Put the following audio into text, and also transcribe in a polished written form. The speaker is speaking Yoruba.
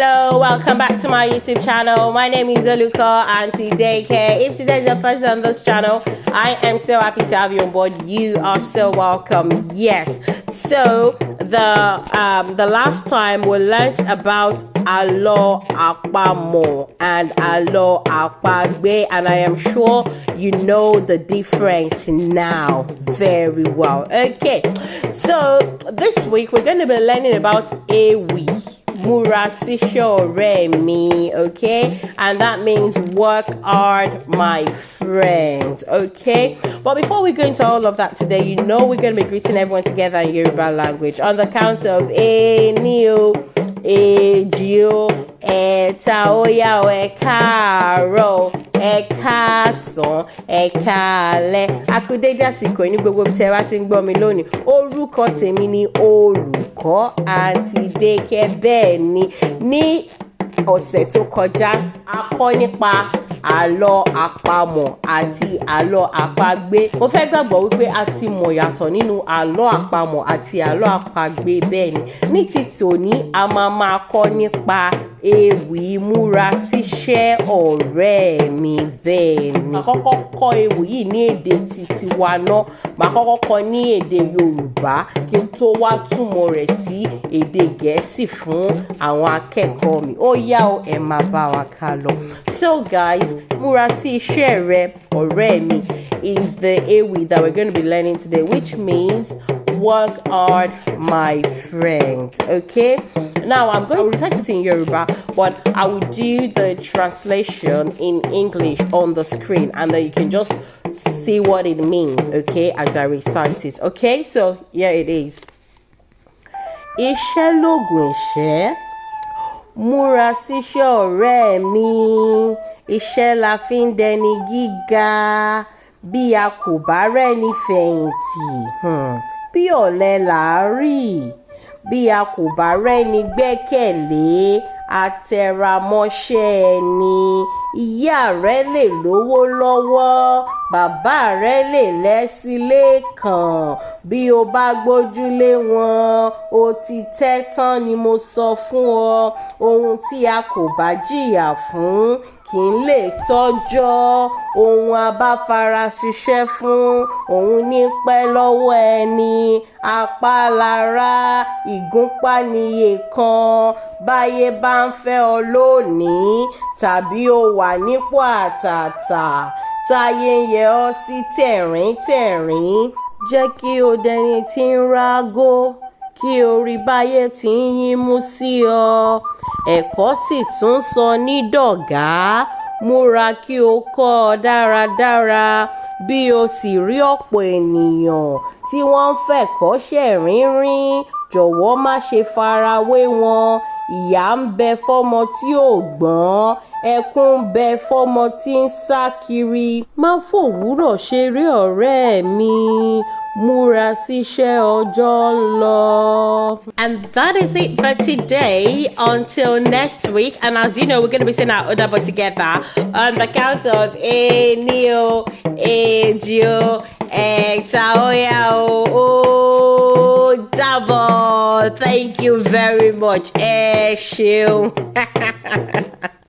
Hello, welcome back to my YouTube channel. My name is Oluka Auntie Daycare. If today is your first on this channel, I am so happy to have you on board. You are so welcome. Yes. So the last time we learned about Alo Akpamo and Alo Akpagbe, and I am sure you know the difference now very well. Okay, so this week we're going to be learning about Ewi. Múra síṣẹ́ ọ̀rẹ́ mi, okay? And that means work hard, my friend, okay? But before we go into all of that today, you know we're going to be greeting everyone together in Yoruba language on the count of ení o, èjì o, ẹ̀ta ó yá o, ẹ káàárọ̀, ẹ káàsán, ẹ káalẹ́. A kú dédé àsìkò ní gbogbo bí tẹ́ wá ti ń gbọ́ mi lónìí. Orúkọ tèmi ni olùkọ́ Aunty Daycare. Bẹ́ẹ̀ ni ní ọ̀sẹ̀ tó kọjá a kọ́ nípa àlọ́ àpamọ̀ àti àlọ́ àpagbé. Mo fẹ́ gbàgbọ́ wípé a ti mọ̀ yàtọ̀ nínú àlọ́ àpamọ̀ àti àlọ́ àpagbé. Bẹ́ẹ̀ ni ní ti tòní a máa kọ́ nípa ewì múra síṣẹ́ ọ̀rẹ́ mi. Bẹ́ẹ̀ ni màá kọ́kọ́ kọ́ ewì yìí ní èdè tiwa náà. Màá kọ́kọ́ kọ́ ní èdè Yorùbá kí n tó wá túmọ̀ rẹ̀ sí èdè Gẹ̀ẹ́sì fún àwọn akẹ́kọ̀ọ́ mi. Ó yá o, ẹ máa bá wa ká lọ. So guys, múra sí iṣẹ́ rẹ ọ̀rẹ́ mi is the ewì that we're going to be learning today, which means work hard, my friend. Okay, now I'm going to recite it in Yoruba, but I will do the translation in English on the screen, and then you can just see what it means, okay, as I recite it. Okay, so here it is. Iṣẹ́ lógun ìṣẹ́, múra síṣẹ́ ọ̀rẹ́ mi. Iṣẹ́ la fi ń dẹni gíga, bí a kò bá rẹ́ni fẹ̀yìntì. Bí ọ̀lẹ là á rí, bí a kò bá rẹ́ni gbẹ́kẹ̀lé, atẹramọ́ṣẹ́ ẹni. Ìyá rẹ lè lówó lọ́wọ́, bàbá rẹ lè lẹ́sìn lẹ́ẹ̀kan. Bí o bá gbójúlé wọn, o ti tẹ́ tán ni mo sọ fún ọ. Ohun tí a kò bá jìyà fún kì í lè tọ́jọ́. Ohun abáfara ṣiṣẹ́ fún òun ní pẹ́ lọ́wọ́ ẹni. Apá lára, ìgúnpá níye kan. Báyé bá ń fẹ́ ọ lónìí, tàbí o wà nípò àtàtà, táyé ń yẹ ọ́ sí tẹ̀rín-tẹ̀rín, jẹ́ kí o dẹni tí ń rágó, kí o rí báyé tí ń yínmú sí ọ. Ẹ̀kọ́ sì tún sọ ní dọ̀gá. Múra kí o kọ́ ọ dáradára. Bí o sì rí ọ̀pọ̀ ènìyàn tí wọ́n ń fẹ̀kọ́ṣẹ́ rínrín, jọ̀wọ́ má ṣe farawé wọn. Ìyà ń bẹ fọ́mọ tí ò gbọ́n, ẹkún ń bẹ fọ́mọ tí ń sá kiri. Má fòwúrọ̀ ṣeré ọ̀rẹ́ mi, múra síṣẹ́ ọjọ́ ń lọ. And that is it for today. Until next week. And as you know, we're going to be saying our Odabo together on the count of ení o, èjì o, ẹ̀ta ó yá o, ó dàbọ̀. Thank you very much. Ẹ ṣeun.